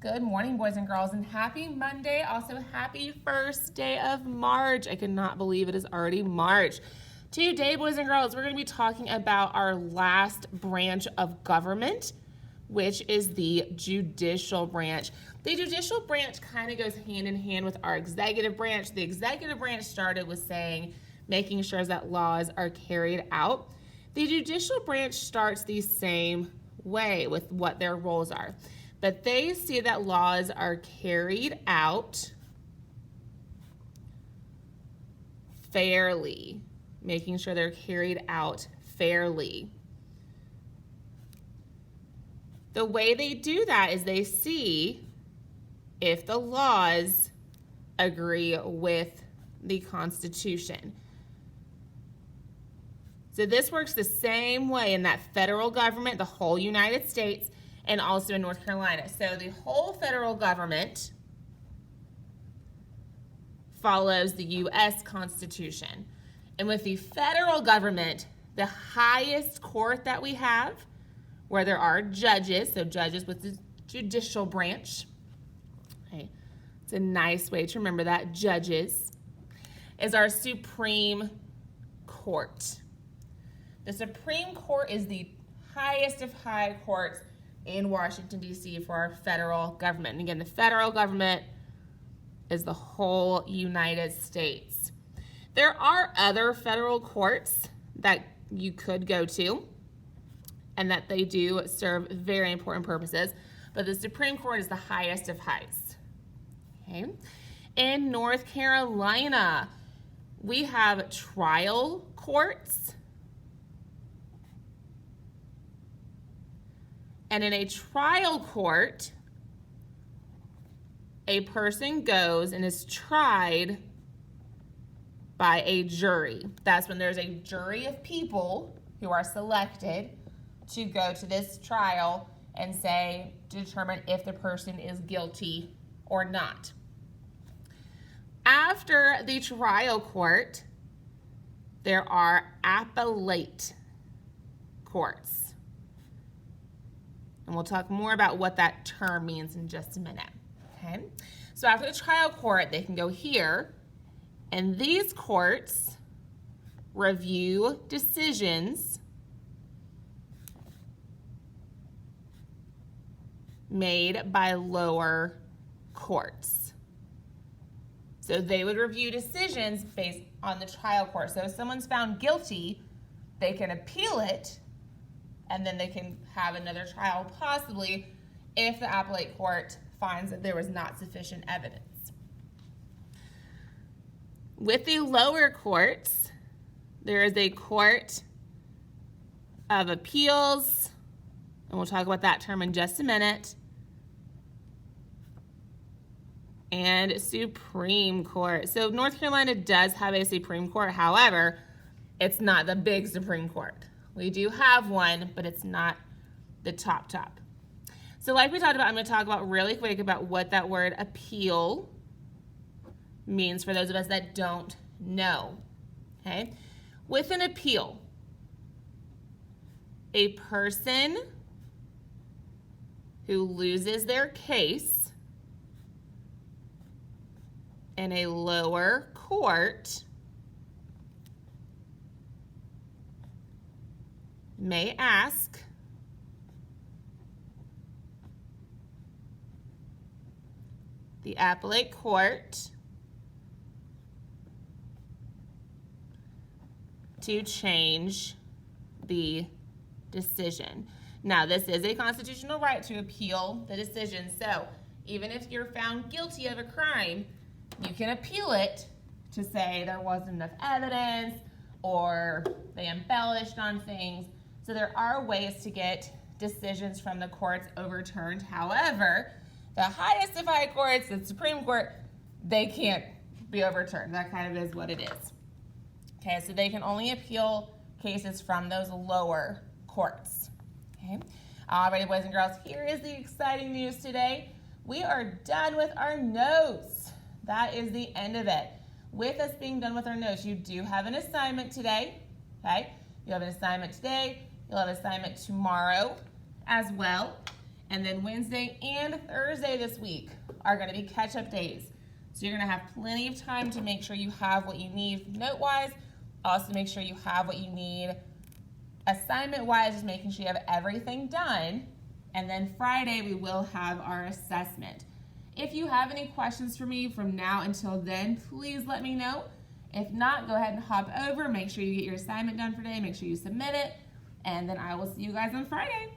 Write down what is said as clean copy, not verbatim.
Good morning, boys and girls, and happy Monday. Also, happy first day of March. I cannot believe it is already March. Today, boys and girls, we're going to be talking about our last branch of government, which is the judicial branch. The judicial branch kind of goes hand in hand with our executive branch. The executive branch started with saying, making sure that laws are carried out. The judicial branch starts the same way with what their roles are. But they see that laws are carried out fairly, making sure they're carried out fairly. The way they do that is they see if the laws agree with the Constitution. So this works the same way in that federal government, the whole United States, and also in North Carolina. So the whole federal government follows the U.S. Constitution. And with the federal government, the highest court that we have, where there are judges, so judges with the judicial branch, okay, it's a nice way to remember that, judges, is our Supreme Court. The Supreme Court is the highest of high courts in Washington, D.C. for our federal government. And again, the federal government is the whole United States. There are other federal courts that you could go to and that they do serve very important purposes, but the Supreme Court is the highest of highs. Okay. In North Carolina, we have trial courts. And in a trial court, a person goes and is tried by a jury. That's when there's a jury of people who are selected to go to this trial and determine if the person is guilty or not. After the trial court, there are appellate courts. And we'll talk more about what that term means in just a minute, okay? So after the trial court, they can go here, and these courts review decisions made by lower courts. So they would review decisions based on the trial court. So if someone's found guilty, they can appeal it, and then they can have another trial possibly if the appellate court finds that there was not sufficient evidence. With the lower courts, there is a court of appeals, and we'll talk about that term in just a minute, and Supreme Court. So North Carolina does have a Supreme Court, however, it's not the big Supreme Court. We do have one, but it's not the top. So like we talked about, I'm going to talk about really quick about what that word appeal means for those of us that don't know. Okay? With an appeal, a person who loses their case in a lower court may ask the appellate court to change the decision. Now, this is a constitutional right to appeal the decision, so even if you're found guilty of a crime, you can appeal it to say there wasn't enough evidence or they embellished on things. So there are ways to get decisions from the courts overturned. However, the highest of high courts, the Supreme Court, they can't be overturned. That kind of is what it is. Okay, so they can only appeal cases from those lower courts. Okay, alrighty, boys and girls, here is the exciting news today. We are done with our notes. That is the end of it. With us being done with our notes, you do have an assignment today. Okay, you have an assignment today. You'll have an assignment tomorrow as well. And then Wednesday and Thursday this week are going to be catch-up days. So you're going to have plenty of time to make sure you have what you need note-wise. Also make sure you have what you need assignment-wise, just making sure you have everything done. And then Friday, we will have our assessment. If you have any questions for me from now until then, please let me know. If not, go ahead and hop over. Make sure you get your assignment done for today. Make sure you submit it. And then I will see you guys on Friday.